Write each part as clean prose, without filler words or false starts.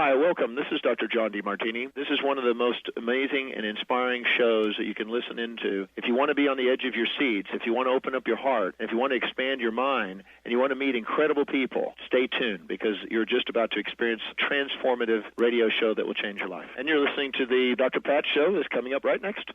Hi, welcome. This is Dr. John DeMartini. This is one of the most amazing and inspiring shows that you can listen into. If you want to be on the edge of your seats, if you want to open up your heart, if you want to expand your mind, and you want to meet incredible people, stay tuned because you're just about to experience a transformative radio show that will change your life. And you're listening to the Dr. Pat Show that's coming up right next.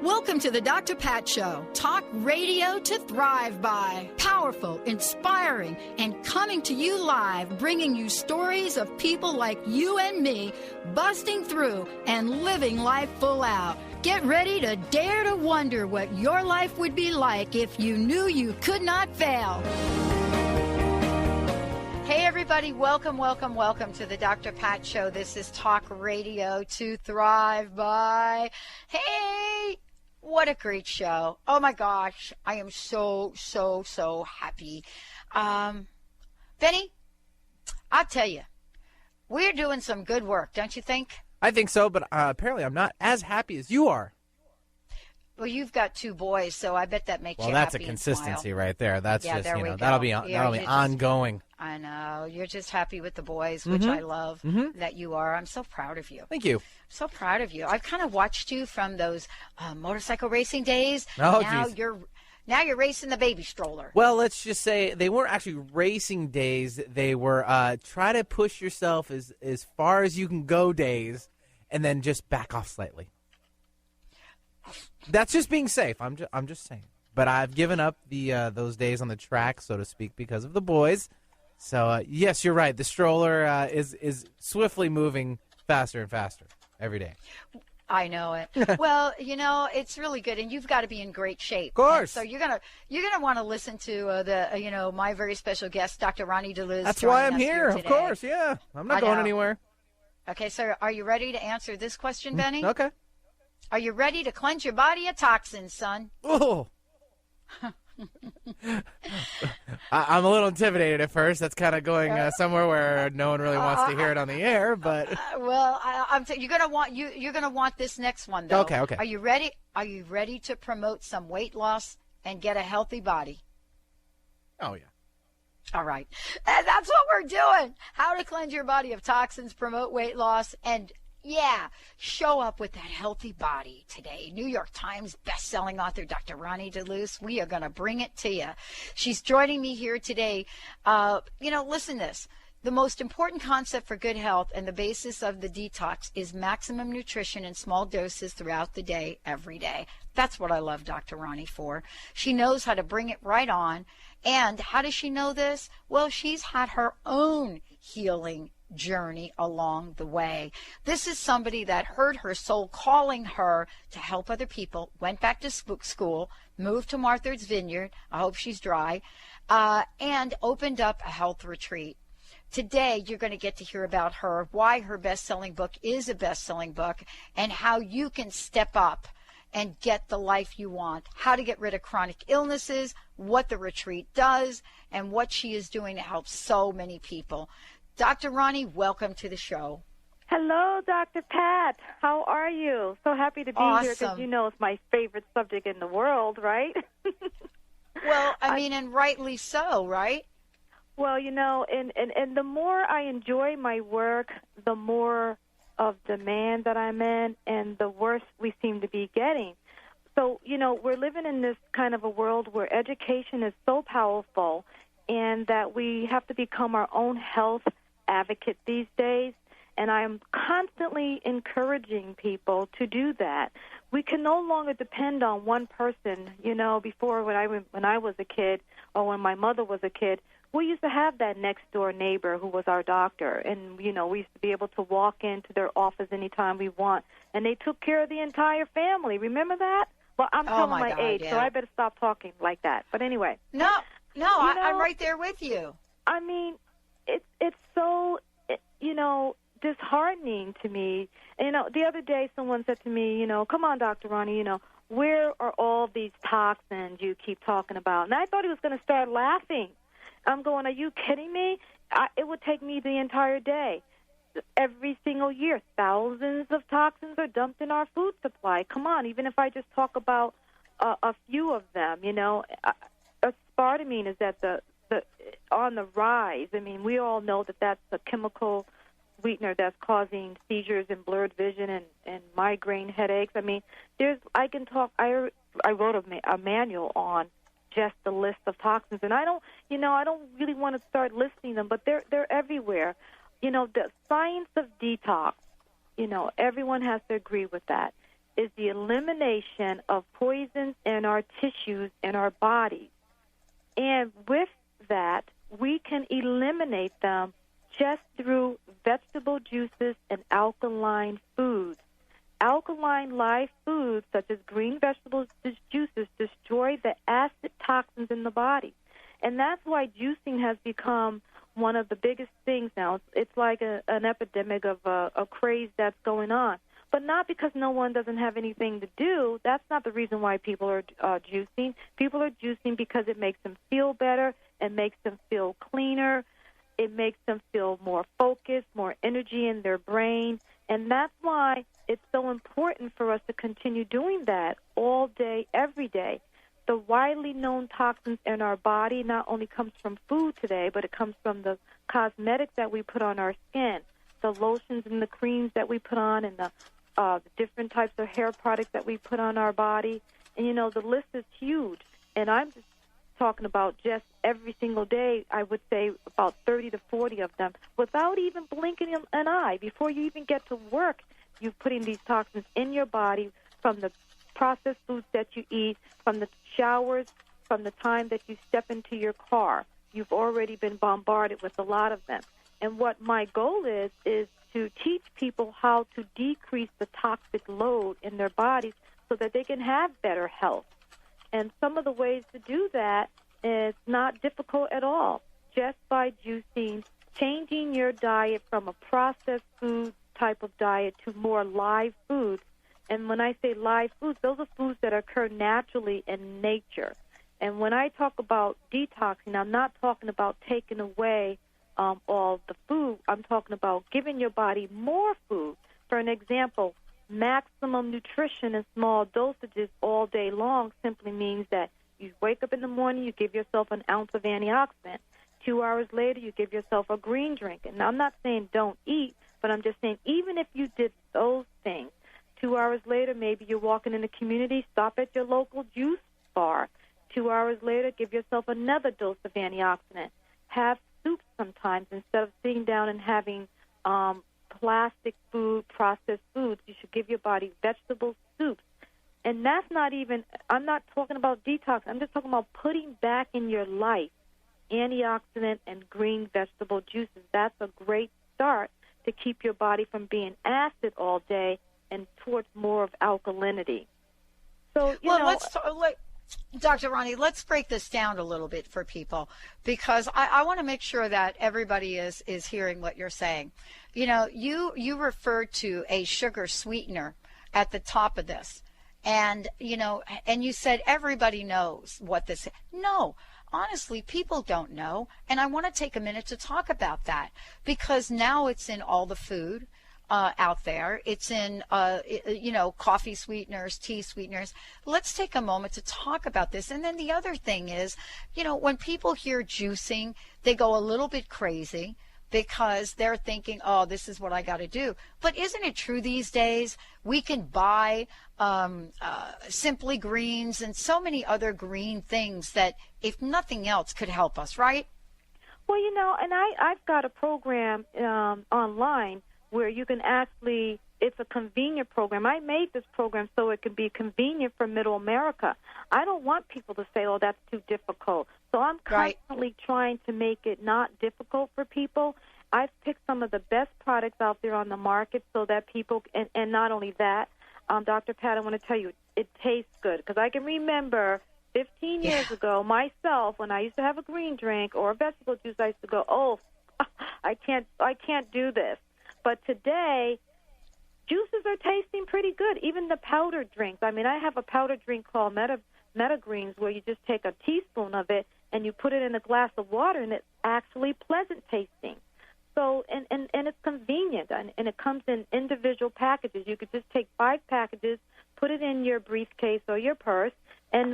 Welcome to the Dr. Pat Show. Talk radio to thrive by. Powerful, inspiring, and coming to you live, bringing you stories of people like you and me, busting through and living life full out. Get ready to dare to wonder what your life would be like if you knew you could not fail. Hey, everybody. Welcome to the Dr. Pat Show. This is Talk Radio to Thrive by. Hey! What a great show. Oh, my gosh. I am so happy. Benny, I'll tell you, we're doing some good work, don't you think? I think so, but apparently I'm not as happy as you are. Well, you've got two boys, so I bet that makes you happy. Well, that's a consistency right there. That's yeah, just, there that'll be ongoing. I know. You're just happy with the boys, which I love that you are. I'm so proud of you. Thank you. So proud of you. I've kind of watched you from those motorcycle racing days. Oh, Now you're racing the baby stroller. Well, let's just say they weren't actually racing days. They were try to push yourself as far as you can go days, and then just back off slightly. That's just being safe. I'm just saying. But I've given up those days on the track, so to speak, because of the boys. So yes, you're right. The stroller is swiftly moving faster and faster every day. I know it. Well, it's really good, and you've got to be in great shape. Of course. And so you're gonna want to listen to my very special guest, Dr. Roni DeLuz. That's why I'm here. Of course, yeah. I'm not going anywhere. Okay, so are you ready to answer this question, Benny? Okay. Are you ready to cleanse your body of toxins, son? Oh. I'm a little intimidated at first. That's kind of going somewhere where no one really wants to hear it on the air. But well, you're gonna want this next one though. Okay. Are you ready? Are you ready to promote some weight loss and get a healthy body? Oh yeah. All right, and that's what we're doing. How to cleanse your body of toxins, promote weight loss, and show up with that healthy body today. New York Times best-selling author Dr. Roni DeLuz. We are going to bring it to you. She's joining me here today. Listen to this. The most important concept for good health and the basis of the detox is maximum nutrition in small doses throughout the day, every day. That's what I love Dr. Roni for. She knows how to bring it right on. And how does she know this? Well, she's had her own healing journey along the way. This is somebody that heard her soul calling her to help other people, went back to school, moved to Martha's Vineyard, I hope she's dry, and opened up a health retreat. Today, you're going to get to hear about her, why her best-selling book is a best-selling book, and how you can step up and get the life you want, how to get rid of chronic illnesses, what the retreat does, and what she is doing to help so many people. Dr. Roni, welcome to the show. Hello, Dr. Pat. How are you? So happy to be here because it's my favorite subject in the world, right? Well, and rightly so, right? Well, and the more I enjoy my work, the more of demand that I'm in, and the worse we seem to be getting. So, we're living in this kind of a world where education is so powerful and that we have to become our own health advocate these days, and I'm constantly encouraging people to do that. We can no longer depend on one person. Before when I was a kid, or when my mother was a kid, we used to have that next door neighbor who was our doctor, and we used to be able to walk into their office anytime we want, and they took care of the entire family. Remember that? Well, I'm telling my age, so I better stop talking like that. But anyway, no, I'm right there with you. I mean, it's so, disheartening to me. And, the other day someone said to me, come on, Dr. Roni, where are all these toxins you keep talking about? And I thought he was going to start laughing. I'm going, are you kidding me? It would take me the entire day. Every single year, thousands of toxins are dumped in our food supply. Come on, even if I just talk about a few of them, aspartame is at the on the rise. I mean, we all know that that's a chemical sweetener that's causing seizures and blurred vision and migraine headaches. I mean, I wrote a manual on just the list of toxins, and I don't really want to start listing them, but they're everywhere. The science of detox, everyone has to agree with that, is the elimination of poisons in our tissues and our bodies. And with that, we can eliminate them just through vegetable juices and alkaline foods. Alkaline live foods, such as green vegetable juices, destroy the acid toxins in the body. And that's why juicing has become one of the biggest things now. It's like an epidemic of a craze that's going on. But not because no one doesn't have anything to do. That's not the reason why people are juicing. People are juicing because it makes them feel better. It makes them feel cleaner. It makes them feel more focused, more energy in their brain. And that's why it's so important for us to continue doing that all day, every day. The widely known toxins in our body not only comes from food today, but it comes from the cosmetics that we put on our skin, the lotions and the creams that we put on, and the different types of hair products that we put on our body. And, the list is huge. And I'm just talking about just every single day, I would say about 30 to 40 of them, without even blinking an eye. Before you even get to work, you're putting these toxins in your body from the processed foods that you eat, from the showers, from the time that you step into your car. You've already been bombarded with a lot of them. And what my goal is to teach people how to decrease the toxic load in their bodies so that they can have better health. And some of the ways to do that is not difficult at all. Just by juicing, changing your diet from a processed food type of diet to more live foods. And when I say live foods, those are foods that occur naturally in nature. And when I talk about detoxing, I'm not talking about taking away all the food. I'm talking about giving your body more food. For an example, maximum nutrition in small dosages all day long simply means that you wake up in the morning, you give yourself an ounce of antioxidant. 2 hours later, you give yourself a green drink. And I'm not saying don't eat, but I'm just saying even if you did those things, 2 hours later, maybe you're walking in the community, stop at your local juice bar. 2 hours later, give yourself another dose of antioxidant. Have soup sometimes instead of sitting down and having plastic food, processed foods. You should give your body vegetable soups. And that's not even, I'm not talking about detox. I'm just talking about putting back in your life antioxidant and green vegetable juices. That's a great start to keep your body from being acid all day and towards more of alkalinity. So, Dr. Roni, let's break this down a little bit for people, because I want to make sure that everybody is hearing what you're saying. You referred to a sugar sweetener at the top of this, and you said everybody knows what this is. No, honestly, people don't know, and I want to take a minute to talk about that, because now it's in all the food out there. It's in, coffee sweeteners, tea sweeteners. Let's take a moment to talk about this. And then the other thing is, when people hear juicing, they go a little bit crazy because they're thinking, oh, this is what I got to do. But isn't it true these days we can buy Simply Greens and so many other green things that, if nothing else, could help us, right? Well, and I've got a program online where you can actually, it's a convenient program. I made this program so it can be convenient for middle America. I don't want people to say, oh, that's too difficult. So I'm constantly trying to make it not difficult for people. I've picked some of the best products out there on the market so that people, and not only that, Dr. Pat, I want to tell you, it tastes good. Because I can remember 15 years ago, myself, when I used to have a green drink or a vegetable juice, I used to go, oh, I can't do this. But today, juices are tasting pretty good, even the powdered drinks. I mean, I have a powdered drink called Meta Greens where you just take a teaspoon of it and you put it in a glass of water, and it's actually pleasant tasting. So, and it's convenient, and it comes in individual packages. You could just take 5 packages, put it in your briefcase or your purse, and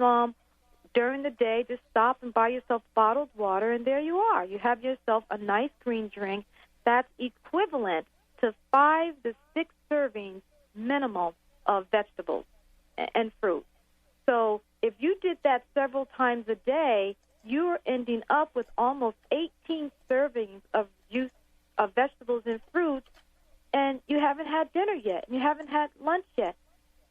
during the day, just stop and buy yourself bottled water, and there you are. You have yourself a nice green drink that's equivalent to 5 to 6 servings minimal of vegetables and fruit. So if you did that several times a day, you're ending up with almost 18 servings of juice of vegetables and fruits, and you haven't had dinner yet, and you haven't had lunch yet.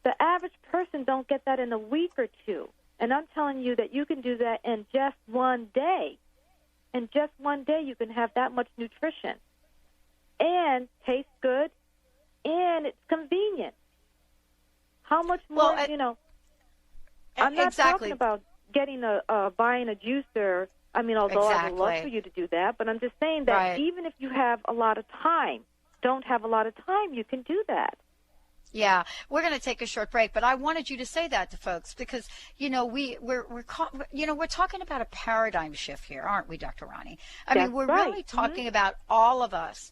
The average person don't get that in a week or two. And I'm telling you that you can do that in just one day. In just one day, you can have that much nutrition. And tastes good, and it's convenient. How much more, I'm not talking about getting buying a juicer. I mean, although I would love for you to do that, but I'm just saying that even if you have a lot of time, don't have a lot of time, you can do that. Yeah, we're going to take a short break, but I wanted you to say that to folks because we're talking about a paradigm shift here, aren't we, Dr. Roni? I mean, we're really talking about all of us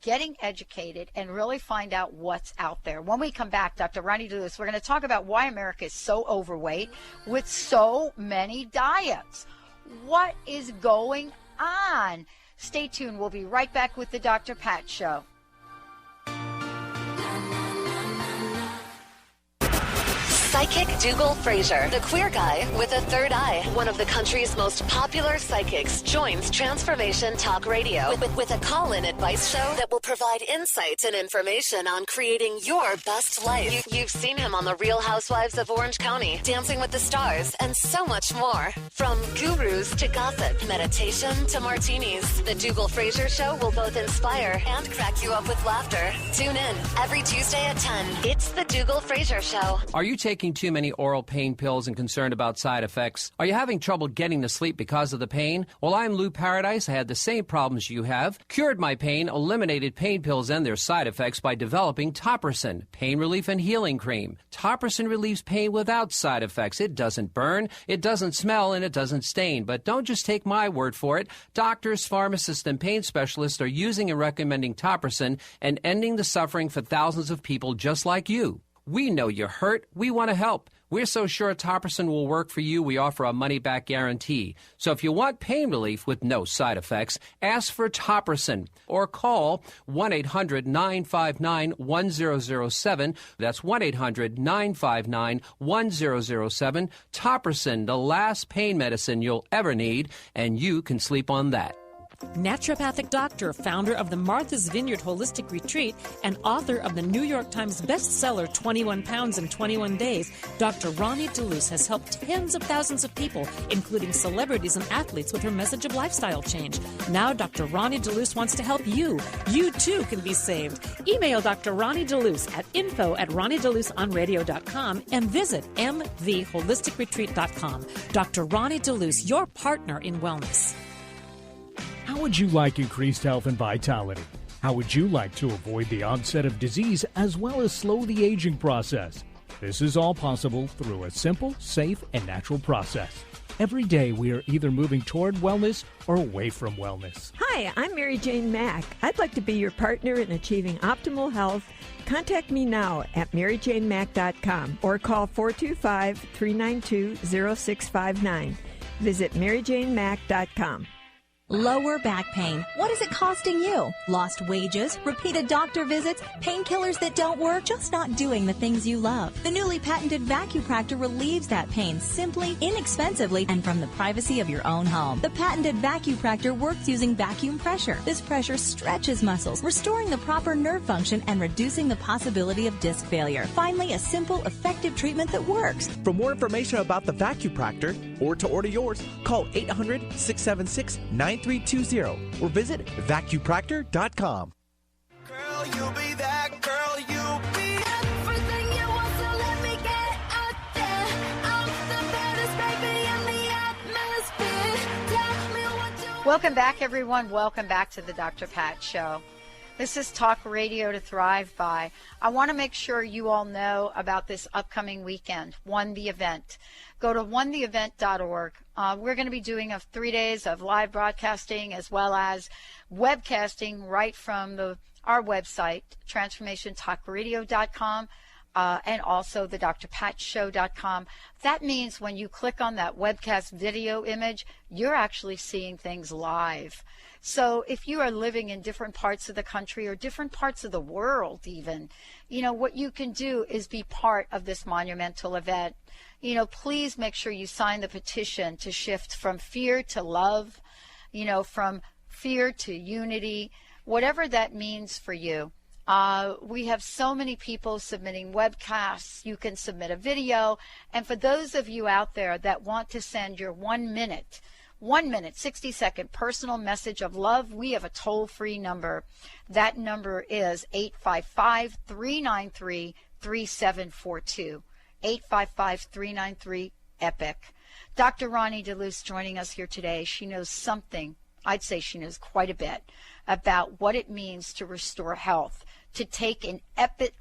getting educated and really find out what's out there. When we come back, Dr. Roni DeLuce, we're going to talk about why America is so overweight with so many diets. What is going on? Stay tuned. We'll be right back with the Dr. Pat Show. Psychic Dougal Fraser, the queer guy with a third eye, one of the country's most popular psychics, joins Transformation Talk Radio with a call-in advice show that will provide insights and information on creating your best life. You've seen him on The Real Housewives of Orange County, Dancing with the Stars, and so much more. From gurus to gossip, meditation to martinis, the Dougal Fraser Show will both inspire and crack you up with laughter. Tune in every Tuesday at 10. It's the Dougal Fraser Show. Are you taking too many oral pain pills and concerned about side effects? Are you having trouble getting to sleep because of the pain? Well, I'm Lou Paradise. I had the same problems you have. Cured my pain, eliminated pain pills and their side effects by developing Topricin, pain relief and healing cream. Topricin relieves pain without side effects. It doesn't burn, it doesn't smell, and it doesn't stain. But don't just take my word for it. Doctors, pharmacists, and pain specialists are using and recommending Topricin and ending the suffering for thousands of people just like you. We know you're hurt. We want to help. We're so sure Topricin will work for you, we offer a money-back guarantee. So if you want pain relief with no side effects, ask for Topricin or call 1-800-959-1007. That's 1-800-959-1007. Topricin, the last pain medicine you'll ever need, and you can sleep on that. Naturopathic doctor, founder of the Martha's Vineyard Holistic Retreat, and author of the New York Times bestseller 21 Pounds in 21 Days, Dr. Roni DeLuce has helped tens of thousands of people, including celebrities and athletes, with her message of lifestyle change. Now Dr. Roni DeLuce wants to help you. You too can be saved. Email Dr. Roni DeLuce at info@RoniDeLuceOnRadio.com and visit mtheholisticretreat.com. Dr. Roni DeLuce, your partner in wellness. How would you like increased health and vitality? How would you like to avoid the onset of disease as well as slow the aging process? This is all possible through a simple, safe, and natural process. Every day we are either moving toward wellness or away from wellness. Hi, I'm Mary Jane Mack. I'd like to be your partner in achieving optimal health. Contact me now at maryjanemack.com or call 425-392-0659. Visit maryjanemack.com. Lower back pain. What is it costing you? Lost wages, repeated doctor visits, painkillers that don't work, just not doing the things you love. The newly patented Vacupractor relieves that pain simply, inexpensively, and from the privacy of your own home. The patented Vacupractor works using vacuum pressure. This pressure stretches muscles, restoring the proper nerve function and reducing the possibility of disc failure. Finally, a simple, effective treatment that works. For more information about the Vacupractor or to order yours, call 800-676-9320 or visit vacupractor.com. Girl, you'll be that girl, you'll be everything you want, so let me get out there. I'm the baddest baby in the atmosphere. Tell me what you want. Welcome back, everyone. Welcome back to the Dr. Pat Show. This is Talk Radio to Thrive By. I want to make sure you all know about this upcoming weekend, One the Event. Go to onetheevent.org. We're going to be doing 3 days of live broadcasting as well as webcasting right from our website, transformationtalkradio.com. and also the drpatshow.com. That means when you click on that webcast video image, you're actually seeing things live. So if you are living in different parts of the country or different parts of the world even, what you can do is be part of this monumental event. Please make sure you sign the petition to shift from fear to love, from fear to unity, whatever that means for you. We have so many people submitting webcasts. You can submit a video. And for those of you out there that want to send your 1 minute, 60-second personal message of love, we have a toll-free number. That number is 855-393-3742. 855-393-EPIC. Dr. Roni DeLuce joining us here today. She knows something, I'd say she knows quite a bit, about what it means to restore health, to take an epic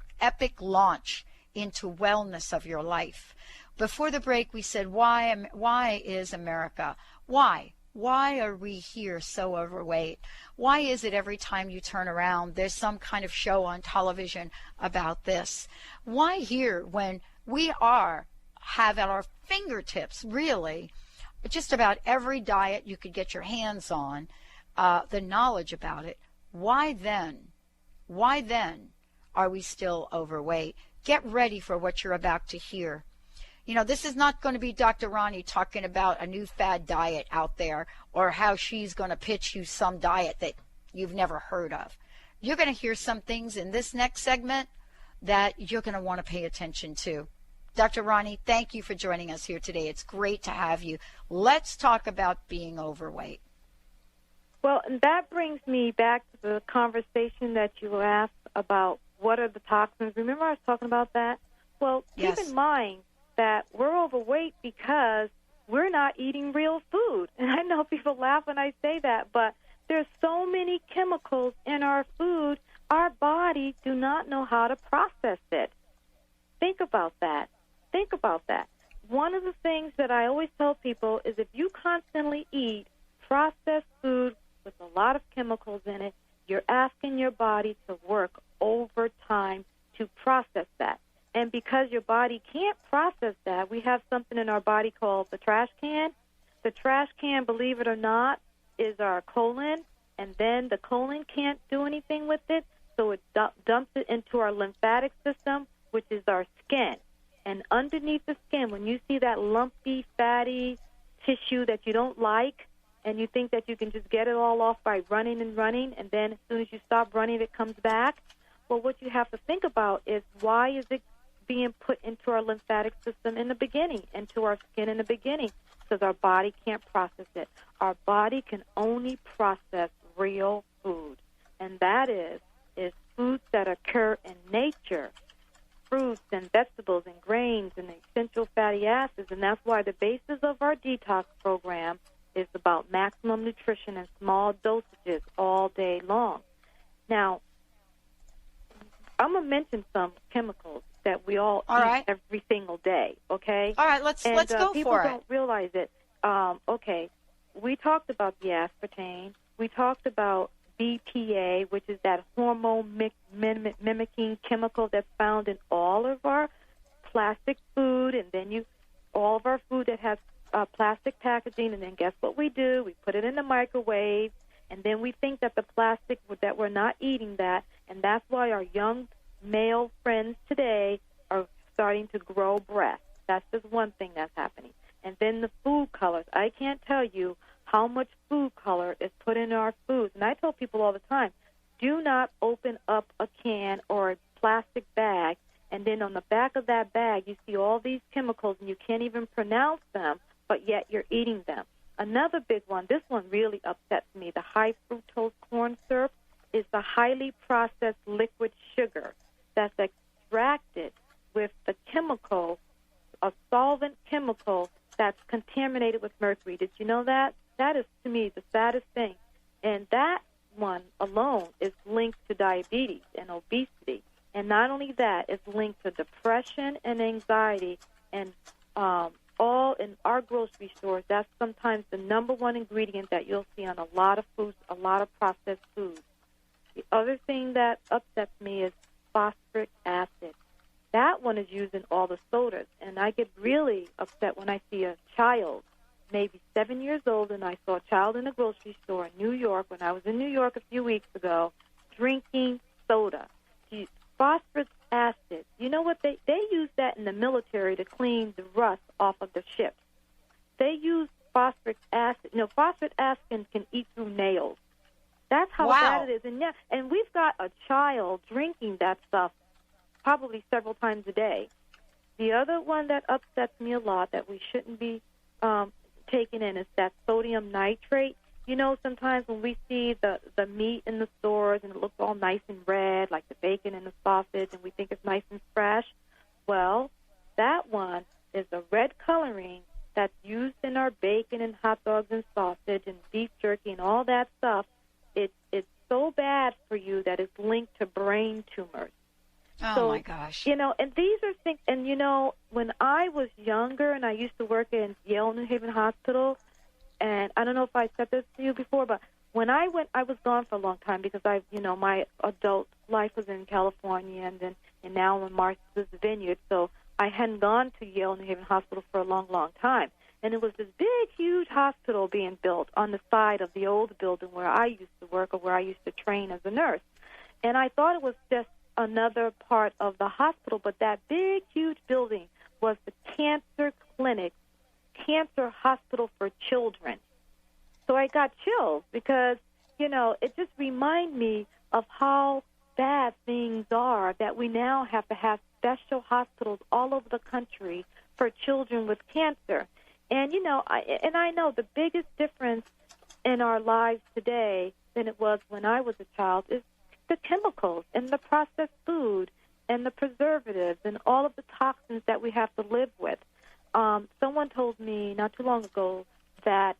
launch into wellness of your life. Before the break, we said, why is America? Why? Why are we here so overweight? Why is it every time you turn around, there's some kind of show on television about this? Why here when we have at our fingertips, really, just about every diet you could get your hands on, the knowledge about it? Why then are we still overweight? Get ready for what you're about to hear. This is not going to be Dr. Roni talking about a new fad diet out there or how she's going to pitch you some diet that you've never heard of. You're going to hear some things in this next segment that you're going to want to pay attention to. Dr. Roni, thank you for joining us here today. It's great to have you. Let's talk about being overweight. Well, and that brings me back to the conversation that you asked about what are the toxins. Remember I was talking about that? Well, yes. Keep in mind that we're overweight because we're not eating real food. And I know people laugh when I say that, but there's so many chemicals in our food, our body do not know how to process it. Think about that. One of the things that I always tell people is if you constantly eat processed food with a lot of chemicals in it, you're asking your body to work overtime to process that. And because your body can't process that, we have something in our body called the trash can. The trash can, believe it or not, is our colon, and then the colon can't do anything with it, so it dumps it into our lymphatic system, which is our skin. And underneath the skin, when you see that lumpy, fatty tissue that you don't like, and you think that you can just get it all off by running, and then as soon as you stop running, it comes back. Well, what you have to think about is why is it being put into our lymphatic system in the beginning, into our skin in the beginning? Because our body can't process it. Our body can only process real food, and that is foods that occur in nature, fruits and vegetables and grains and essential fatty acids, and that's why the basis of our detox program is about maximum nutrition and small dosages all day long. Now, I'm going to mention some chemicals that we all eat every single day, okay? All right, let's go for it. People don't realize it. Okay, we talked about the aspartame. We talked about BPA, which is that hormone mimicking chemical that's found in all of our plastic food, and then all of our food that has plastic packaging, and then guess what we do? We put it in the microwave, and then we think that the plastic, that we're not eating that, and that's why our young male friends today are starting to grow breasts. That's just one thing that's happening. And then the food colors. I can't tell you how much food color is put in our foods. And I tell people all the time, do not open up a can or a plastic bag, and then on the back of that bag you see all these chemicals and you can't even pronounce them, but yet you're eating them. Another big one, this one really upsets me, the high fructose corn syrup is the highly processed liquid sugar that's extracted with the chemical, a solvent chemical that's contaminated with mercury. Did you know that? That is, to me, the saddest thing. And that one alone is linked to diabetes and obesity. And not only that, it's linked to depression and anxiety. And all in our grocery stores, that's sometimes the number one ingredient that you'll see on a lot of foods, a lot of processed foods. The other thing that upsets me is phosphoric acid. that one is used in all the sodas. And I get really upset when I see a child, maybe 7 years old, and I saw a child in a grocery store in New York when I was in New York a few weeks ago, drinking soda. Phosphorus acid. You know what? They use that in the military to clean the rust off of the ships. They use phosphoric acid. You know, phosphoric acid can eat through nails. That's how bad it is. And we've got a child drinking that stuff probably several times a day. The other one that upsets me a lot that we shouldn't be taking in is that sodium nitrate. You know, sometimes when we see the meat in the stores and it looks all nice and red, like the bacon and the sausage, and we think it's nice and fresh, well, that one is a red coloring that's used in our bacon and hot dogs and sausage and beef jerky and all that stuff. It's so bad for you that it's linked to brain tumors. Oh, my gosh. You know, and these are things, and, you know, when I was younger and I used to work in Yale New Haven Hospital, and I don't know if I said this to you before, but when I went, I was gone for a long time because my adult life was in California, and now I'm in Martha's Vineyard, so I hadn't gone to Yale New Haven Hospital for a long, long time. And it was this big, huge hospital being built on the side of the old building where I used to work or where I used to train as a nurse. And I thought it was just another part of the hospital, but that big, huge building was the cancer clinic, cancer hospital for children. So I got chills because, you know, it just reminded me of how bad things are, that we now have to have special hospitals all over the country for children with cancer. And, you know, I know the biggest difference in our lives today than it was when I was a child is the chemicals and the processed food and the preservatives and all of the toxins that we have to live with. Someone told me not too long ago that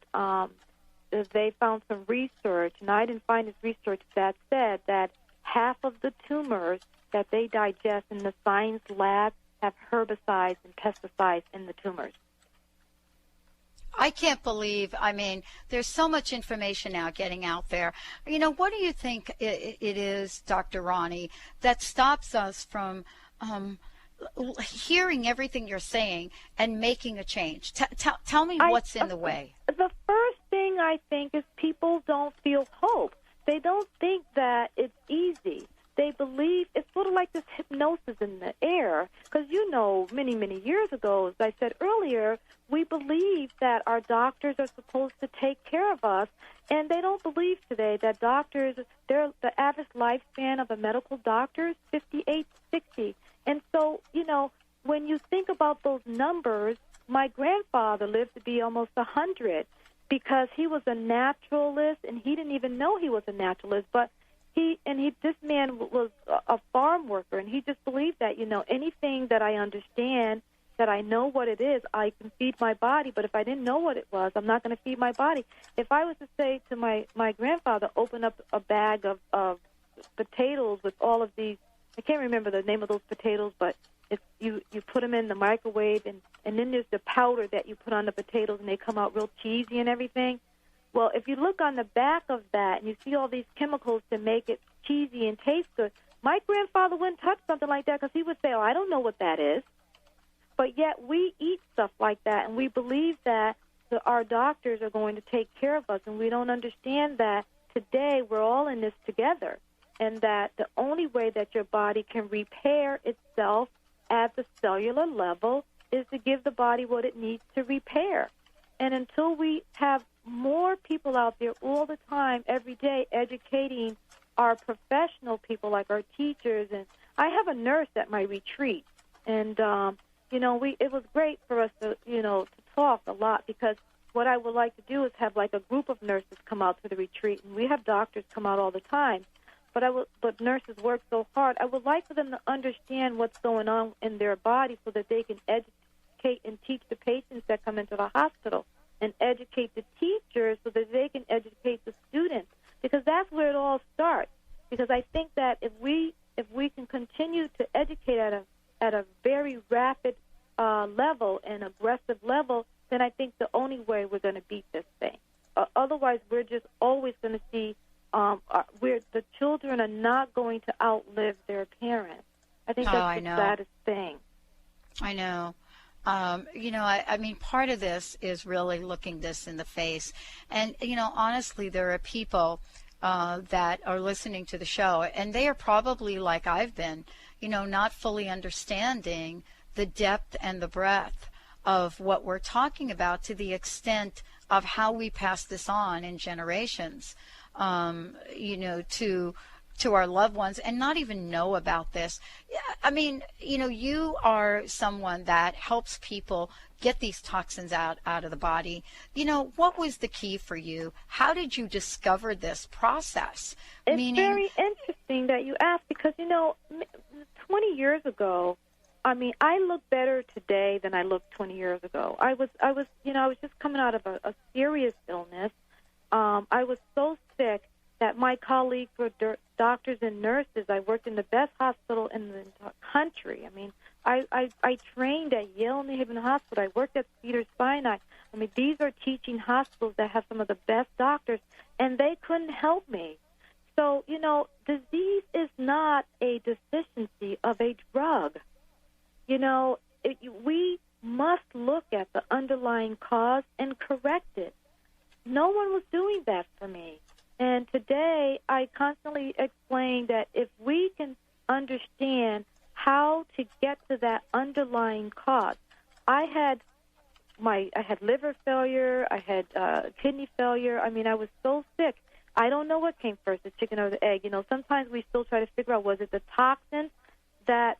they found some research, and I didn't find this research, that said that half of the tumors that they digest in the science lab have herbicides and pesticides in the tumors. I can't believe, I mean, there's so much information now getting out there. You know, what do you think it is, Dr. Roni, that stops us from hearing everything you're saying and making a change? Tell me what's in the way. The first thing I think is people don't feel hope. They don't think that it's easy. They believe it's sort of like this hypnosis in the air. Because, you know, many, many years ago, as I said earlier, we believe that our doctors are supposed to take care of us. And they don't believe today that doctors, the average lifespan of a medical doctor is 58, 60. And so, you know, when you think about those numbers, my grandfather lived to be almost 100 because he was a naturalist, and he didn't even know he was a naturalist, but this man was a farm worker, and he just believed that, you know, anything that I understand, that I know what it is, I can feed my body. But if I didn't know what it was, I'm not going to feed my body. If I was to say to my grandfather, open up a bag of potatoes with all of these, I can't remember the name of those potatoes, but you put them in the microwave, and then there's the powder that you put on the potatoes, and they come out real cheesy and everything. Well, if you look on the back of that and you see all these chemicals to make it cheesy and taste good, my grandfather wouldn't touch something like that because he would say, oh, I don't know what that is. But yet we eat stuff like that, and we believe that our doctors are going to take care of us, and we don't understand that today we're all in this together, and that the only way that your body can repair itself at the cellular level is to give the body what it needs to repair. And until we have more people out there all the time, every day, educating our professional people like our teachers, and I have a nurse at my retreat, and you know, it was great for us to, you know, to talk a lot, because what I would like to do is have like a group of nurses come out to the retreat, and we have doctors come out all the time, but nurses work so hard. I would like for them to understand what's going on in their body so that they can educate and teach the patients that come into the hospital, and educate the teachers so that they can educate the students, because that's where it all starts. Because I think that if we can continue to educate at a very rapid level and aggressive level, then I think the only way we're going to beat this thing. Otherwise, we're just always going to see where the children are not going to outlive their parents. I think Oh, that's I the know. saddest thing. I know. I mean, part of this is really looking this in the face. And, honestly, there are people that are listening to the show, and they are probably like I've been, not fully understanding the depth and the breadth of what we're talking about to the extent of how we pass this on in generations, to our loved ones and not even know about this. I mean, you are someone that helps people get these toxins out of the body. What was the key for you? How did you discover this process? It's very interesting that you asked because, 20 years ago, I mean, I look better today than I looked 20 years ago. I was just coming out of a serious illness. I was so sick that my colleagues were doctors and nurses. I worked in the best hospital in the country. I mean, I trained at Yale New Haven Hospital. I worked at Cedars-Sinai. I mean, these are teaching hospitals that have some of the best doctors, and they couldn't help me. So, disease is not a deficiency of a drug. We must look at the underlying cause and correct it. No one was doing that for me. And today I constantly explain that if we can understand how to get to that underlying cause. I had liver failure, I had kidney failure. I mean, I was so sick. I don't know what came first, the chicken or the egg. Sometimes we still try to figure out, was it the toxin that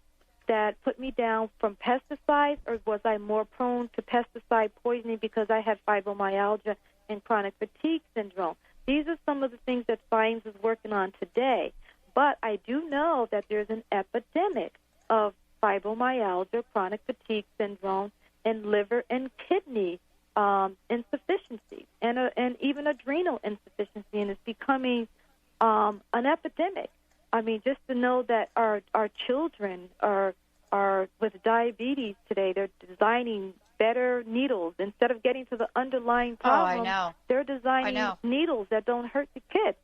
put me down from pesticides, or was I more prone to pesticide poisoning because I had fibromyalgia and chronic fatigue syndrome? These are some of the things that science is working on today. But I do know that there's an epidemic of fibromyalgia, chronic fatigue syndrome, and liver and kidney insufficiency, and even adrenal insufficiency, and it's becoming an epidemic. I mean, just to know that our children are with diabetes today, they're designing better needles. Instead of getting to the underlying problem, I know. They're designing needles that don't hurt the kids.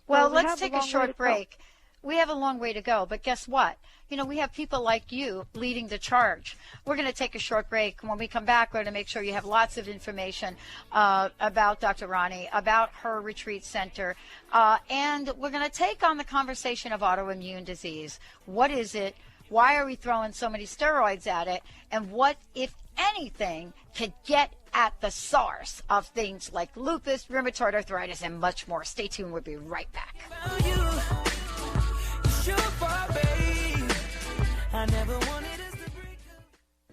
Well, So let's take a short break. We have a long way to go, but guess what? We have people like you leading the charge. We're going to take a short break. When we come back, we're going to make sure you have lots of information about Dr. Roni, about her retreat center, and we're going to take on the conversation of autoimmune disease. What is it? Why are we throwing so many steroids at it? And what, if anything, can get at the source of things like lupus, rheumatoid arthritis, and much more? Stay tuned. We'll be right back.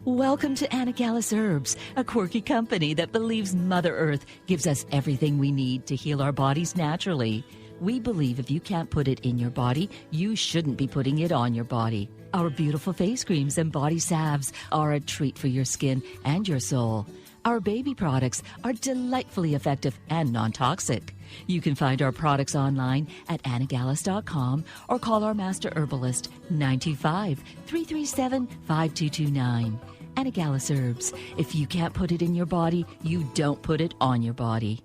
Welcome to Anagallis Herbs, a quirky company that believes Mother Earth gives us everything we need to heal our bodies naturally. We believe if you can't put it in your body, you shouldn't be putting it on your body. Our beautiful face creams and body salves are a treat for your skin and your soul. Our baby products are delightfully effective and non-toxic. You can find our products online at anagallis.com or call our master herbalist 925-337-5229. Anagallis Herbs. If you can't put it in your body, you don't put it on your body.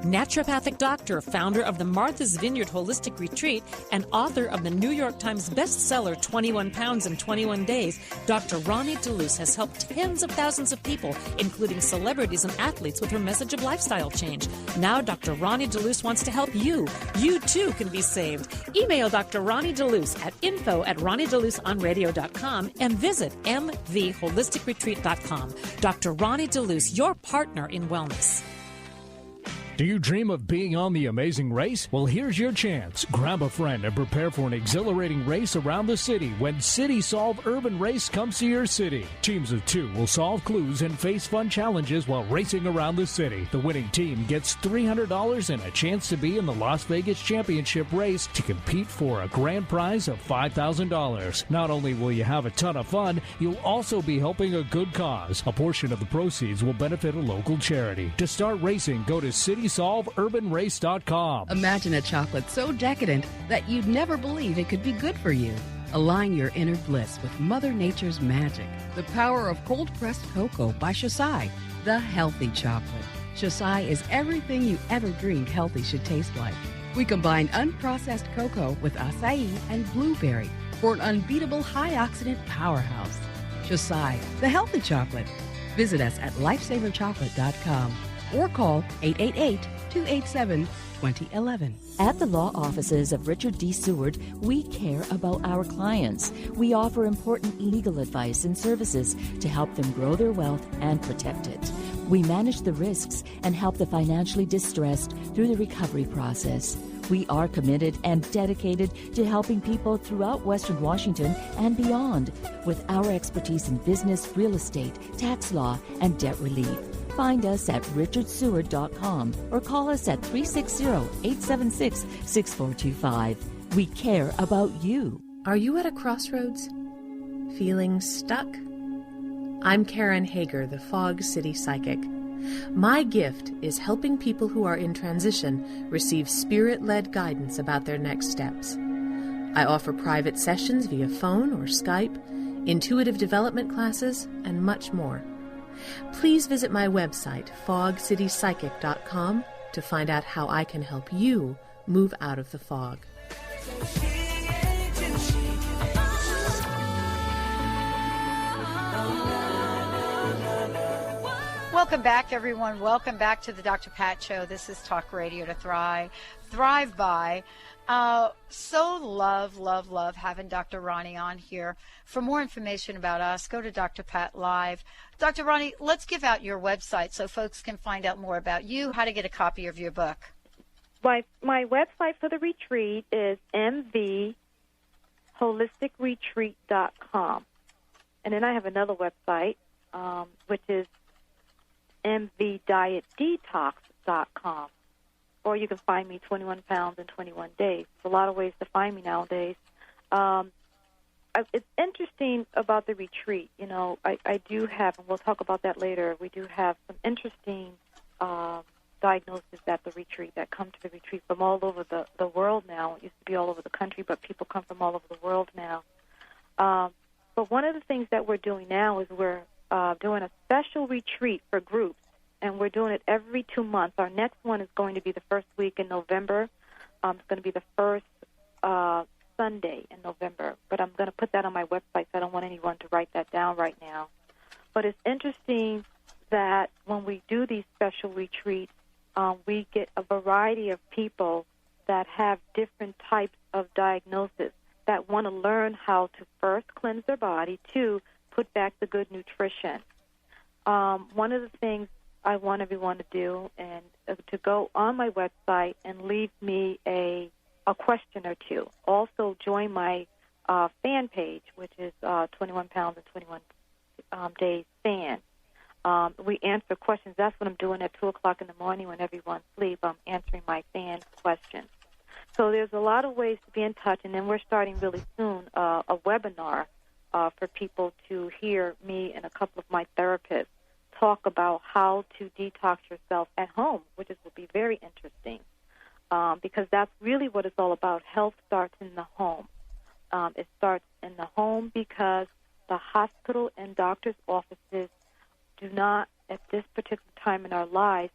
Naturopathic doctor, founder of the Martha's Vineyard Holistic Retreat, and author of the New York Times bestseller 21 Pounds in 21 Days, Dr. Roni Show has helped tens of thousands of people, including celebrities and athletes, with her message of lifestyle change. Now Dr. Roni Show wants to help you. You too can be saved. Email Dr. Roni Show at info@RoniDeluseOnRadio.com and visit mvholisticretreat.com. Dr. Roni Show, your partner in wellness. Do you dream of being on The Amazing Race? Well, here's your chance. Grab a friend and prepare for an exhilarating race around the city when City Solve Urban Race comes to your city. Teams of 2 will solve clues and face fun challenges while racing around the city. The winning team gets $300 and a chance to be in the Las Vegas Championship race to compete for a grand prize of $5,000. Not only will you have a ton of fun, you'll also be helping a good cause. A portion of the proceeds will benefit a local charity. To start racing, go to CitySolveUrbanRace.com. Imagine a chocolate so decadent that you'd never believe it could be good for you. Align your inner bliss with Mother Nature's magic. The power of cold-pressed cocoa by Shasai, the healthy chocolate. Shasai is everything you ever dreamed healthy should taste like. We combine unprocessed cocoa with acai and blueberry for an unbeatable high-oxidant powerhouse. Shosai, the healthy chocolate. Visit us at lifesaverchocolate.com or call 888-287-2011. At the law offices of Richard D. Seward, we care about our clients. We offer important legal advice and services to help them grow their wealth and protect it. We manage the risks and help the financially distressed through the recovery process. We are committed and dedicated to helping people throughout Western Washington and beyond with our expertise in business, real estate, tax law, and debt relief. Find us at richardseward.com or call us at 360-876-6425. We care about you. Are you at a crossroads? Feeling stuck? I'm Karen Hager, the Fog City Psychic. My gift is helping people who are in transition receive spirit-led guidance about their next steps. I offer private sessions via phone or Skype, intuitive development classes, and much more. Please visit my website, fogcitypsychic.com, to find out how I can help you move out of the fog. Welcome back, everyone. Welcome back to the Dr. Pat Show. This is Talk Radio to Thrive by. So love having Dr. Roni on here. For more information about us, go to Dr. Pat Live. Dr. Roni, let's give out your website so folks can find out more about you, how to get a copy of your book. My website for the retreat is mvholisticretreat.com. And then I have another website, which is mvdietdetox.com. Or you can find me 21 pounds in 21 days. There's a lot of ways to find me nowadays. It's interesting about the retreat. You know, I do have, and we'll talk about that later, we do have some interesting diagnoses at the retreat that come to the retreat from all over the world now. It used to be all over the country, but people come from all over the world now. But one of the things that we're doing now is we're doing a special retreat for groups, and we're doing it every 2 months. Our next one is going to be the first week in November. It's going to be the first Sunday in November, but I'm going to put that on my website, so I don't want anyone to write that down right now. But it's interesting that when we do these special retreats, we get a variety of people that have different types of diagnosis that want to learn how to first cleanse their body, two, put back the good nutrition. One of the things I want everyone to do and to go on my website and leave me a question or two. Also join my fan page, which is 21 Pounds in 21 Days fan. We answer questions. That's what I'm doing at 2 o'clock in the morning when everyone's asleep. I'm answering my fan questions. So there's a lot of ways to be in touch, and then we're starting really soon a webinar for people to hear me and a couple of my therapists talk about how to detox yourself at home, which will be very interesting because that's really what it's all about. Health starts in the home. It starts in the home because the hospital and doctor's offices do not, at this particular time in our lives,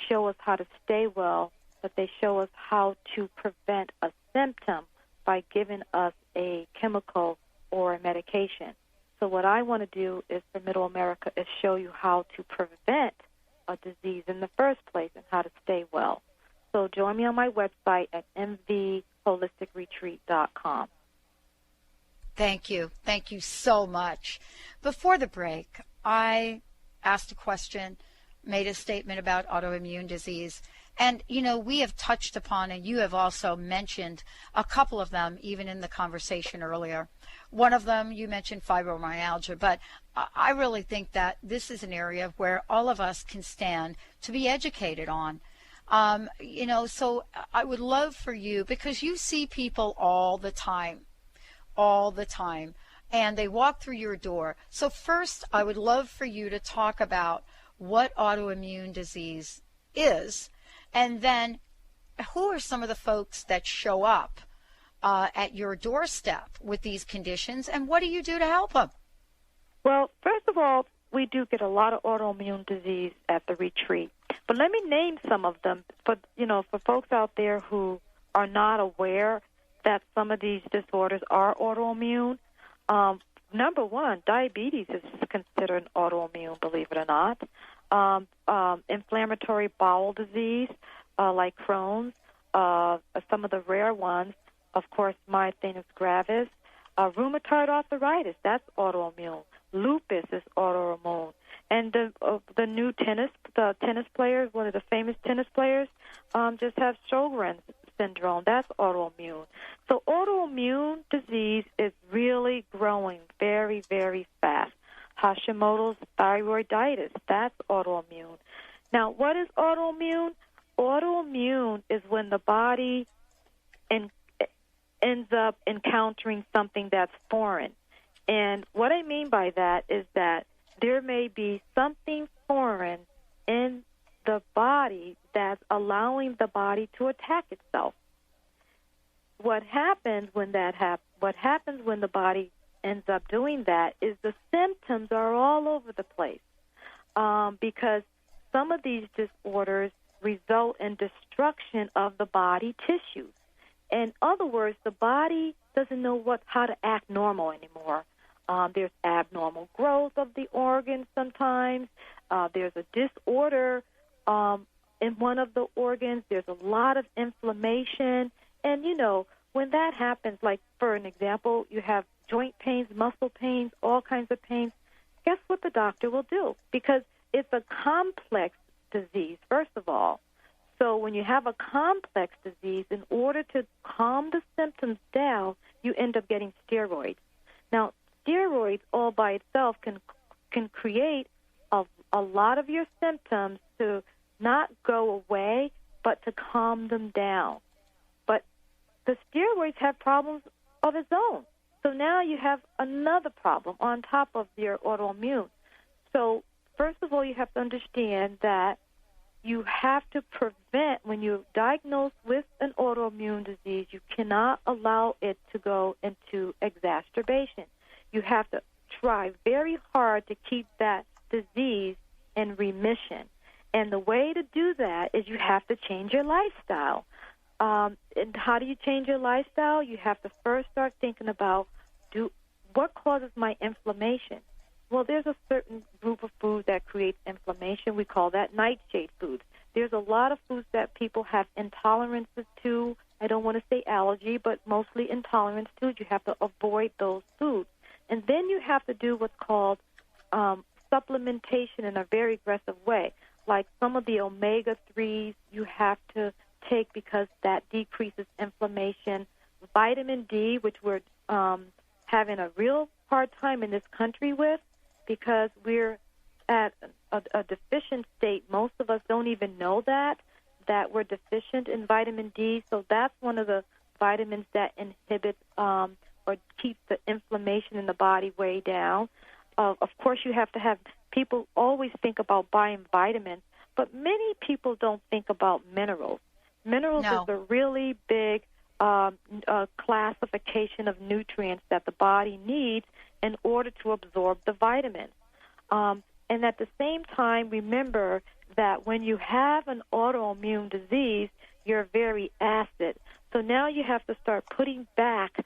show us how to stay well, but they show us how to prevent a symptom by giving us a chemical or a medication. So what I want to do is for Middle America is show you how to prevent a disease in the first place and how to stay well. So join me on my website at mvholisticretreat.com. Thank you. Thank you so much. Before the break, I asked a question, made a statement about autoimmune disease. And, you know, we have touched upon, and you have also mentioned a couple of them even in the conversation earlier. One of them, you mentioned fibromyalgia, but I really think that this is an area where all of us can stand to be educated on. You know, so I would love for you, because you see people all the time, and they walk through your door. So first, I would love for you to talk about what autoimmune disease is, and then who are some of the folks that show up at your doorstep with these conditions, and what do you do to help them? Well, first of all, we do get a lot of autoimmune disease at the retreat. But let me name some of them for folks out there who are not aware that some of these disorders are autoimmune. Number one, diabetes is considered an autoimmune, believe it or not. Inflammatory bowel disease, like Crohn's, some of the rare ones, of course, myasthenia gravis, rheumatoid arthritis, that's autoimmune. Lupus is autoimmune. And the new tennis players, one of the famous tennis players, just have Sjogren's syndrome. That's autoimmune. So autoimmune disease is really growing very, very fast. Hashimoto's thyroiditis, that's autoimmune. Now, what is autoimmune? Autoimmune is when the body ends up encountering something that's foreign. And what I mean by that is that there may be something foreign in the body that's allowing the body to attack itself. What happens when what happens when the body ends up doing that is the symptoms are all over the place, because some of these disorders result in destruction of the body tissues. In other words, the body doesn't know how to act normal anymore. There's abnormal growth of the organs sometimes. There's a disorder in one of the organs. There's a lot of inflammation. And, when that happens, like for an example, you have joint pains, muscle pains, all kinds of pains, guess what the doctor will do? Because it's a complex disease, first of all. So when you have a complex disease, in order to calm the symptoms down, you end up getting steroids. Now, steroids all by itself can create a lot of your symptoms to not go away, but to calm them down. But the steroids have problems of its own. So now you have another problem on top of your autoimmune. So first of all, you have to understand that you have to prevent, when you're diagnosed with an autoimmune disease, you cannot allow it to go into exacerbation. You have to try very hard to keep that disease in remission. And the way to do that is you have to change your lifestyle. And how do you change your lifestyle? You have to first start thinking about what causes my inflammation. Well, there's a certain group of foods that creates inflammation. We call that nightshade foods. There's a lot of foods that people have intolerances to. I don't want to say allergy, but mostly intolerance to. You have to avoid those foods. And then you have to do what's called supplementation in a very aggressive way. Like some of the omega-3s you have to take because that decreases inflammation. Vitamin D, which we're having a real hard time in this country with, because we're at a deficient state. Most of us don't even know that we're deficient in vitamin D. So that's one of the vitamins that inhibits or keeps the inflammation in the body way down. Of course, you have to have, people always think about buying vitamins, but many people don't think about minerals. Minerals is a really big classification of nutrients that the body needs in order to absorb the vitamins. And at the same time, remember that when you have an autoimmune disease, you're very acid. So now you have to start putting back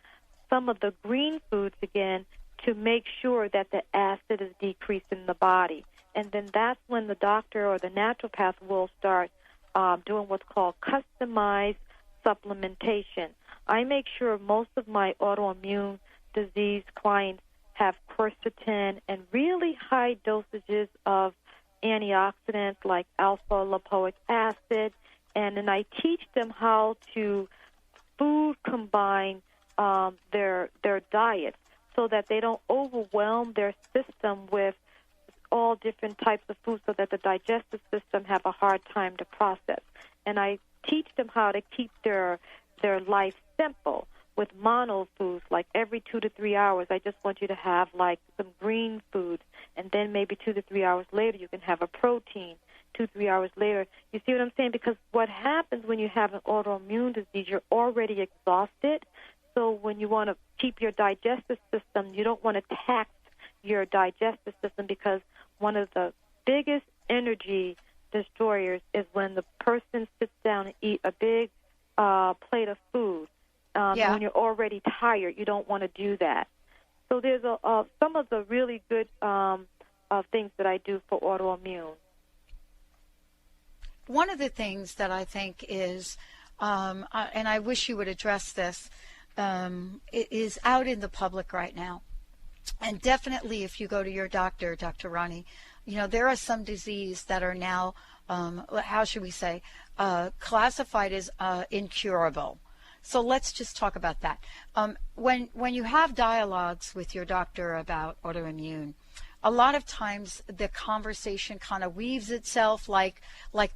some of the green foods again to make sure that the acid is decreased in the body. And then that's when the doctor or the naturopath will start doing what's called customized supplementation. I make sure most of my autoimmune disease clients have quercetin and really high dosages of antioxidants like alpha-lipoic acid, and then I teach them how to food combine their diets so that they don't overwhelm their system with all different types of foods so that the digestive system have a hard time to process. And I teach them how to keep their life simple with mono foods, like every 2 to 3 hours. I just want you to have like some green foods, and then maybe 2 to 3 hours later you can have a protein. 2 to 3 hours later, you see what I'm saying? Because what happens when you have an autoimmune disease, you're already exhausted. So when you want to keep your digestive system, you don't want to tax your digestive system, because one of the biggest energy destroyers is when the person sits down and eat a big plate of food. when you're already tired. You don't want to do that. So there's some of the really good things that I do for autoimmune. One of the things that I think is, and I wish you would address this, it is out in the public right now. And definitely if you go to your doctor, Dr. Roni, there are some diseases that are now, how should we say, classified as incurable. So let's just talk about that. When you have dialogues with your doctor about autoimmune, a lot of times the conversation kind of weaves itself like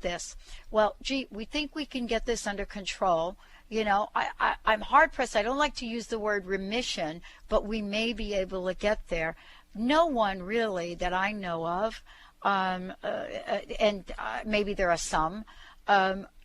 this. Well, gee, we think we can get this under control. I'm hard-pressed. I don't like to use the word remission, but we may be able to get there. No one really that I know of, and maybe there are some,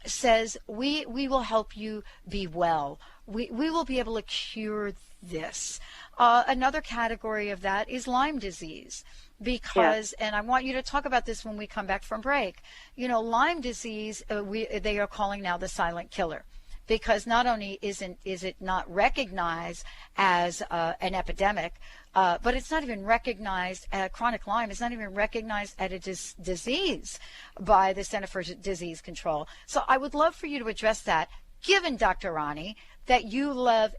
says we will help you be well. We will be able to cure this. Another category of that is Lyme disease. Because, and I want you to talk about this when we come back from break, Lyme disease, they are calling now the silent killer. Because not only is it not recognized as an epidemic, but it's not even recognized, chronic Lyme is not even recognized as a disease by the Center for Disease Control. So I would love for you to address that, given, Dr. Roni, that you live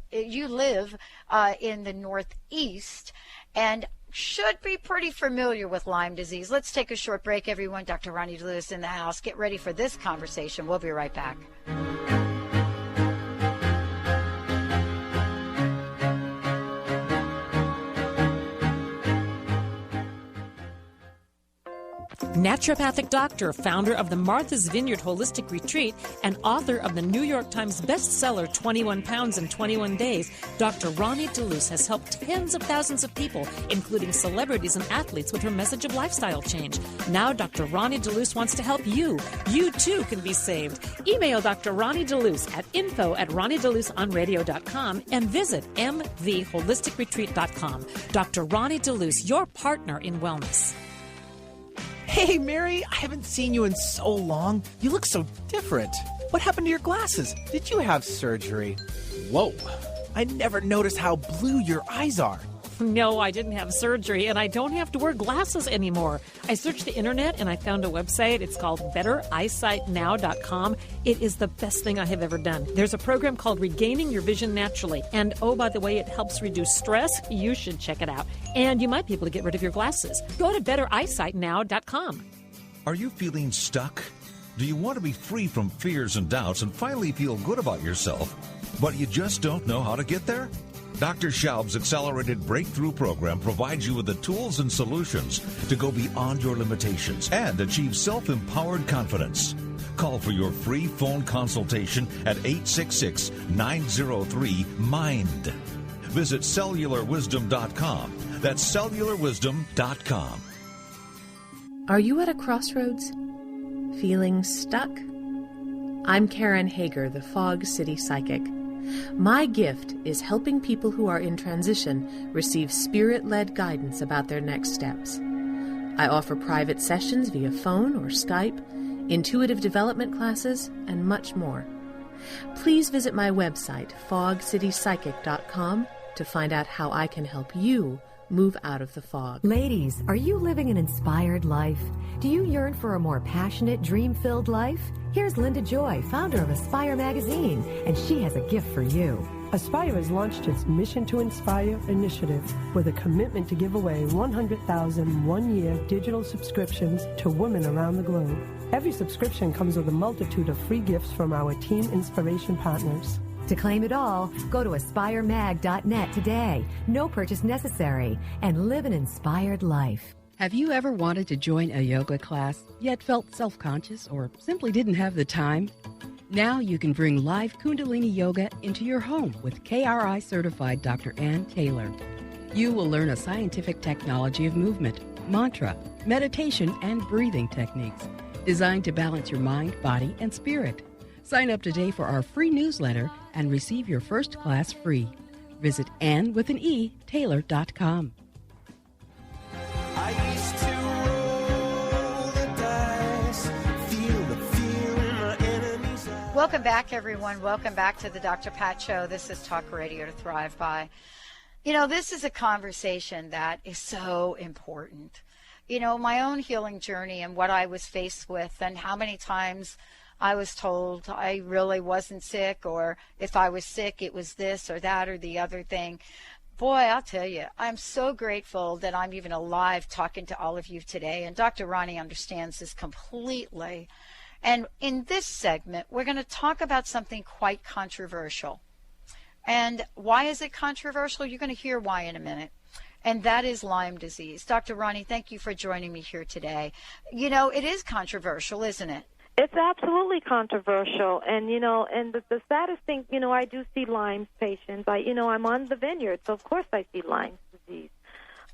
in the Northeast and should be pretty familiar with Lyme disease. Let's take a short break, everyone. Dr. Roni DeLewis in the house. Get ready for this conversation. We'll be right back. Naturopathic doctor, founder of the Martha's Vineyard Holistic Retreat, and author of the New York Times bestseller 21 Pounds in 21 Days, Dr. Roni DeLewis has helped tens of thousands of people, including celebrities and athletes, with her message of lifestyle change. Now Dr. Roni DeLewis wants to help you. You too can be saved. Email Dr. Roni DeLewis at info@RoniDeLewisOnRadio.com and visit mtheholisticretreat.com. Dr. Roni DeLewis, your partner in wellness. Hey, Mary, I haven't seen you in so long. You look so different. What happened to your glasses? Did you have surgery? Whoa, I never noticed how blue your eyes are. No, I didn't have surgery, and I don't have to wear glasses anymore. I searched the internet, and I found a website. It's called BetterEyesightNow.com. It is the best thing I have ever done. There's a program called Regaining Your Vision Naturally. And, oh, by the way, it helps reduce stress. You should check it out. And you might be able to get rid of your glasses. Go to BetterEyesightNow.com. Are you feeling stuck? Do you want to be free from fears and doubts and finally feel good about yourself, but you just don't know how to get there? Dr. Schaub's Accelerated Breakthrough Program provides you with the tools and solutions to go beyond your limitations and achieve self-empowered confidence. Call for your free phone consultation at 866-903-MIND. Visit cellularwisdom.com. That's cellularwisdom.com. Are you at a crossroads? Feeling stuck? I'm Karen Hager, the Fog City Psychic. My gift is helping people who are in transition receive spirit-led guidance about their next steps. I offer private sessions via phone or Skype, intuitive development classes, and much more. Please visit my website, fogcitypsychic.com, to find out how I can help you move out of the fog. Ladies, are you living an inspired life? Do you yearn for a more passionate, dream-filled life? Here's Linda Joy, founder of Aspire magazine, and she has a gift for you. Aspire has launched its Mission to Inspire initiative with a commitment to give away 100,000 one-year digital subscriptions to women around the globe. Every subscription comes with a multitude of free gifts from our Team Inspiration partners. To claim it all, go to aspiremag.net today. No purchase necessary, and live an inspired life. Have you ever wanted to join a yoga class, yet felt self-conscious or simply didn't have the time? Now you can bring live Kundalini Yoga into your home with KRI certified Dr. Ann Taylor. You will learn a scientific technology of movement, mantra, meditation, and breathing techniques designed to balance your mind, body, and spirit. Sign up today for our free newsletter and receive your first class free. Visit AnnWithAnE.Taylor.com. I used to roll the dice, feel the fear in my enemy's eyes. Welcome back, everyone. Welcome back to the Dr. Pat Show. This is Talk Radio to Thrive By. You know, this is a conversation that is so important. You know, my own healing journey and what I was faced with and how many times I was told I really wasn't sick, or if I was sick, it was this or that or the other thing. Boy, I'll tell you, I'm so grateful that I'm even alive talking to all of you today. And Dr. Roni understands this completely. And in this segment, we're going to talk about something quite controversial. And why is it controversial? You're going to hear why in a minute. And that is Lyme disease. Dr. Roni, thank you for joining me here today. You know, it is controversial, isn't it? It's absolutely controversial. And, you know, and the saddest thing, you know, I do see Lyme patients. I'm on the vineyard, so of course I see Lyme disease.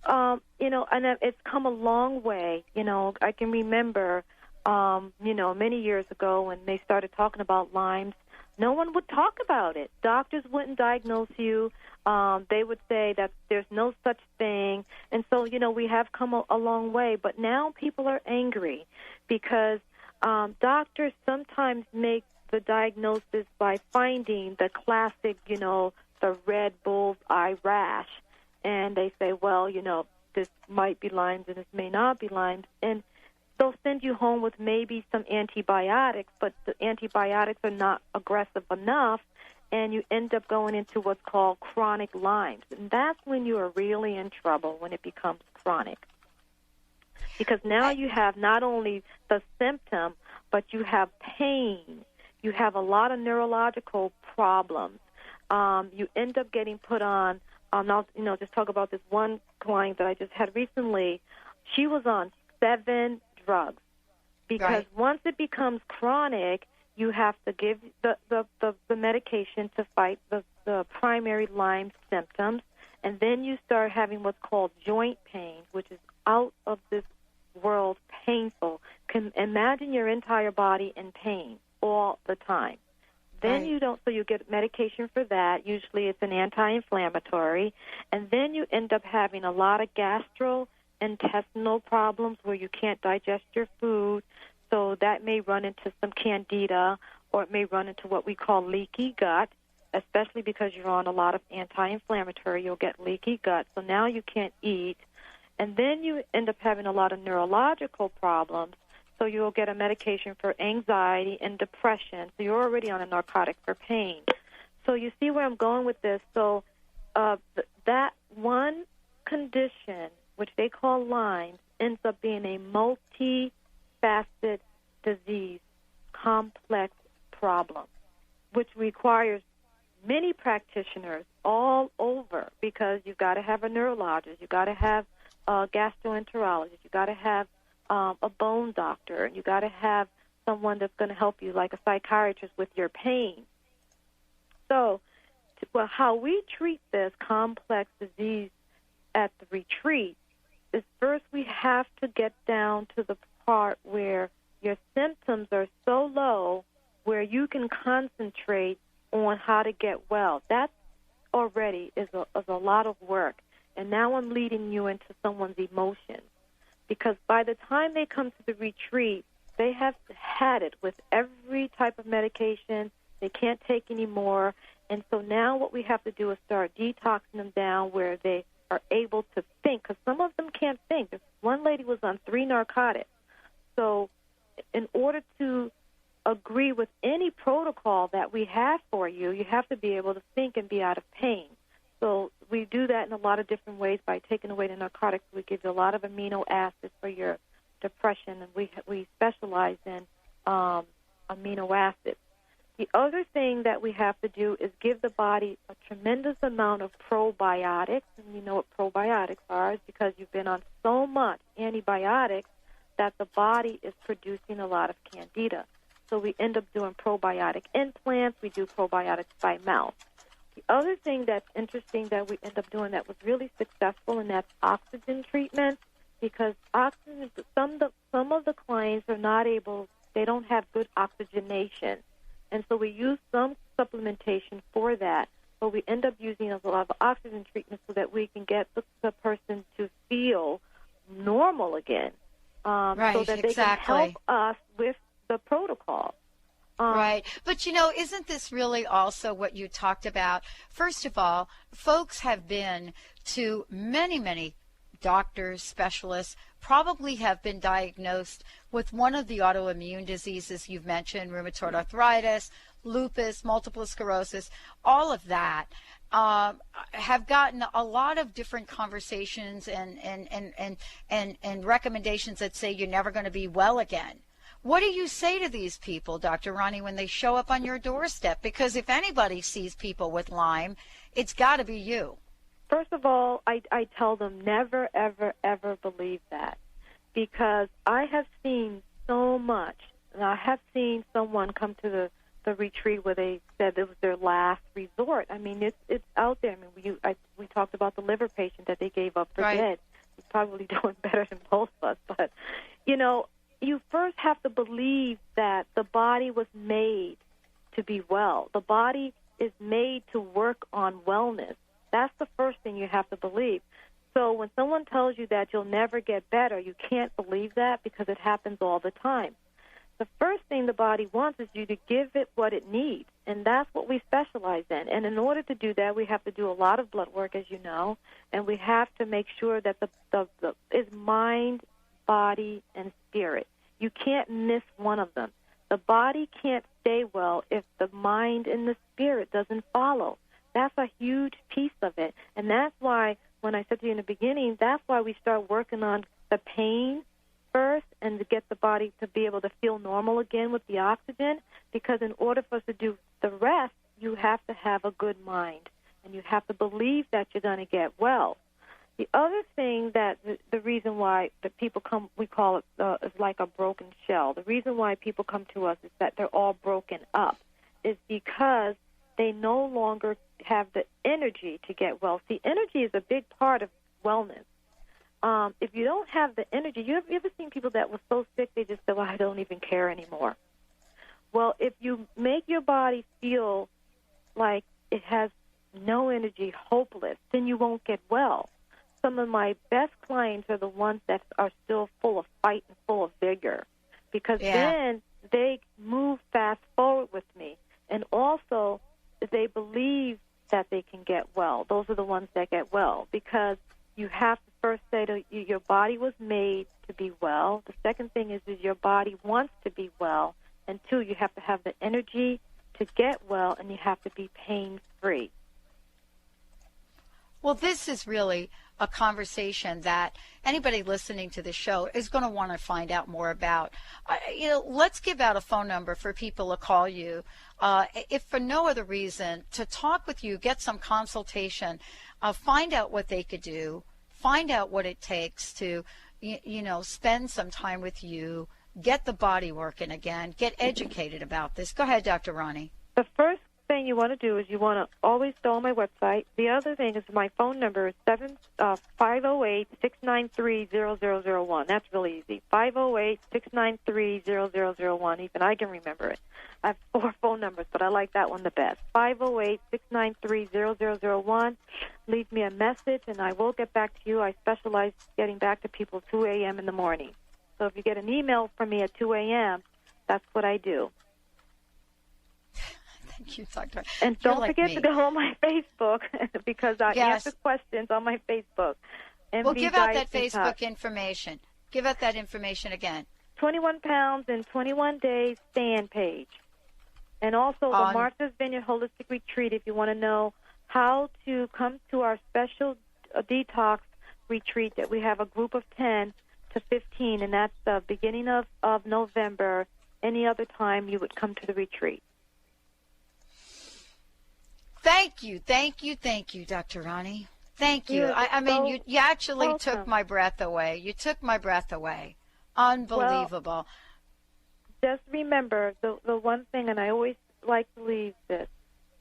You know, and it's come a long way. You know, I can remember, you know, many years ago when they started talking about Lyme's, no one would talk about it. Doctors wouldn't diagnose you. They would say that there's no such thing. And so, you know, we have come a long way. But now people are angry because doctors sometimes make the diagnosis by finding the classic, you know, the red bull's eye rash. And they say, well, you know, this might be Lyme's and this may not be Lyme's. And they'll send you home with maybe some antibiotics, but the antibiotics are not aggressive enough, and you end up going into what's called chronic Lyme's. And that's when you are really in trouble, when it becomes chronic. Because now you have not only the symptom, but you have pain. You have a lot of neurological problems. You end up getting put on, I'll, you know, just talk about this one client that I just had recently. She was on 7 drugs, because once it becomes chronic, you have to give the medication to fight the primary Lyme symptoms, and then you start having what's called joint pain, which is out of this world painful. Can imagine your entire body in pain all the time. Then you get medication for that. Usually it's an anti-inflammatory, and then you end up having a lot of gastrointestinal problems where you can't digest your food, so that may run into some candida, or it may run into what we call leaky gut, especially because you're on a lot of anti-inflammatory. You'll get leaky gut, so now you can't eat, and then you end up having a lot of neurological problems, so you'll get a medication for anxiety and depression, so you're already on a narcotic for pain. So you see where I'm going with this. So that one condition, which they call Lyme, ends up being a multifaceted disease, complex problem, which requires many practitioners all over, because you've got to have a neurologist, you've got to have a gastroenterologist, you've got to have a bone doctor, and you've got to have someone that's going to help you, like a psychiatrist, with your pain. So how we treat this complex disease at the retreat is, first we have to get down to the part where your symptoms are so low where you can concentrate on how to get well. That already is a lot of work. And now I'm leading you into someone's emotions, because by the time they come to the retreat, they have had it with every type of medication. They can't take any more. And so now what we have to do is start detoxing them down where they are able to think, because some of them can't think. One lady was on 3 narcotics. So in order to agree with any protocol that we have for you, you have to be able to think and be out of pain. So we do that in a lot of different ways by taking away the narcotics. We give you a lot of amino acids for your depression, and we specialize in amino acids. The other thing that we have to do is give the body a tremendous amount of probiotics, and you know what probiotics are, is because you've been on so much antibiotics that the body is producing a lot of candida. So we end up doing probiotic implants. We do probiotics by mouth. The other thing that's interesting that we end up doing that was really successful, and that's oxygen treatment, because oxygen, some of the clients are not able, they don't have good oxygenation. And so we use some supplementation for that, but we end up using a lot of oxygen treatment so that we can get the person to feel normal again, so that they can help us with the protocol. Right. But, isn't this really also what you talked about? First of all, folks have been to many, many doctors, specialists, probably have been diagnosed with one of the autoimmune diseases you've mentioned, rheumatoid arthritis, lupus, multiple sclerosis, all of that. Have gotten a lot of different conversations and recommendations that say you're never going to be well again. What do you say to these people, Dr. Roni, when they show up on your doorstep? Because if anybody sees people with Lyme, it's got to be you. First of all, I tell them never, ever, ever believe that, because I have seen so much. And I have seen someone come to the retreat where they said it was their last resort. I mean, it's out there. I mean, we talked about the liver patient that they gave up for dead. He's probably doing better than most of us. But, you first have to believe that the body was made to be well. The body is made to work on wellness. That's the first thing you have to believe. So when someone tells you that you'll never get better, you can't believe that because it happens all the time. The first thing the body wants is you to give it what it needs, and that's what we specialize in. And in order to do that, we have to do a lot of blood work, as you know, and we have to make sure that the is mind, body, and spirit. You can't miss one of them. The body can't stay well if the mind and the spirit doesn't follow. That's a huge piece of it, and that's why when I said to you in the beginning, that's why we start working on the pain first and to get the body to be able to feel normal again with the oxygen, because in order for us to do the rest, you have to have a good mind, and you have to believe that you're going to get well. The other thing that the reason why the people come, we call it is like a broken shell. The reason why people come to us is that they're all broken up, is because they no longer have the energy to get well. See, energy is a big part of wellness. If you don't have the energy, you ever seen people that were so sick they just said, well, I don't even care anymore. Well, if you make your body feel like it has no energy, hopeless, then you won't get well. Some of my best clients are the ones that are still full of fight and full of vigor, because then they move fast forward with me. And also, they believe that they can get well. Those are the ones that get well, because you have to first say to you, your body was made to be well. The second thing is your body wants to be well. And two, you have to have the energy to get well, and you have to be pain-free. Well, this is really a conversation that anybody listening to the show is going to want to find out more about. Let's give out a phone number for people to call you, if for no other reason, to talk with you, get some consultation, find out what they could do, find out what it takes to, spend some time with you, get the body working again, get educated about this. Go ahead, Dr. Roni. The first thing you want to do is you want to always go on my website. The other thing is my phone number is 508-693-0001. That's really easy. 508-693-0001. Even I can remember it. I have 4 phone numbers, but I like that one the best. 508-693-0001. Leave me a message, and I will get back to you. I specialize getting back to people 2 a.m. in the morning. So if you get an email from me at 2 a.m., that's what I do. Thank you, Doctor. And don't forget to go on my Facebook, because I answer questions on my Facebook. Well, give out that Facebook information. Give out that information again. 21 pounds in 21 days stand page. And also the Martha's Vineyard Holistic Retreat, if you want to know how to come to our special detox retreat that we have a group of 10 to 15, and that's the beginning of November. Any other time you would come to the retreat. Thank you, Dr. Roni. Thank you. I mean, you actually took my breath away. You took my breath away. Unbelievable. Well, just remember the one thing, and I always like to leave this,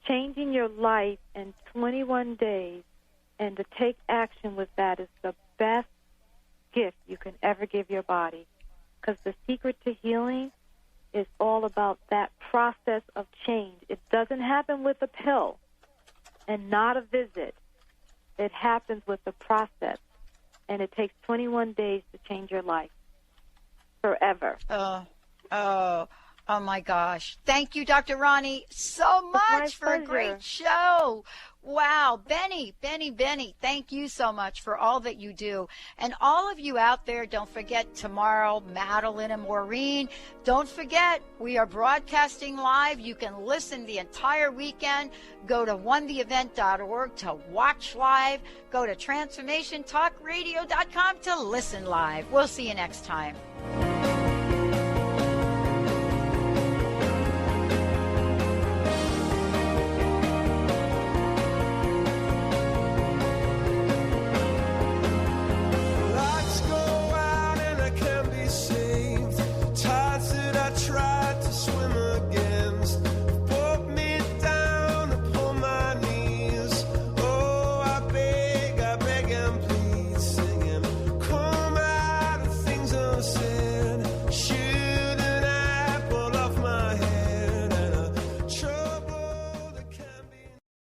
changing your life in 21 days and to take action with that is the best gift you can ever give your body, because the secret to healing is all about that process of change. It doesn't happen with a pill and not a visit. It happens with the process, and it takes 21 days to change your life forever. Oh, my gosh. Thank you, Dr. Roni, so much for a great show. Wow. Benny, thank you so much for all that you do. And all of you out there, don't forget tomorrow, Madeline and Maureen. Don't forget, we are broadcasting live. You can listen the entire weekend. Go to onetheevent.org to watch live. Go to transformationtalkradio.com to listen live. We'll see you next time.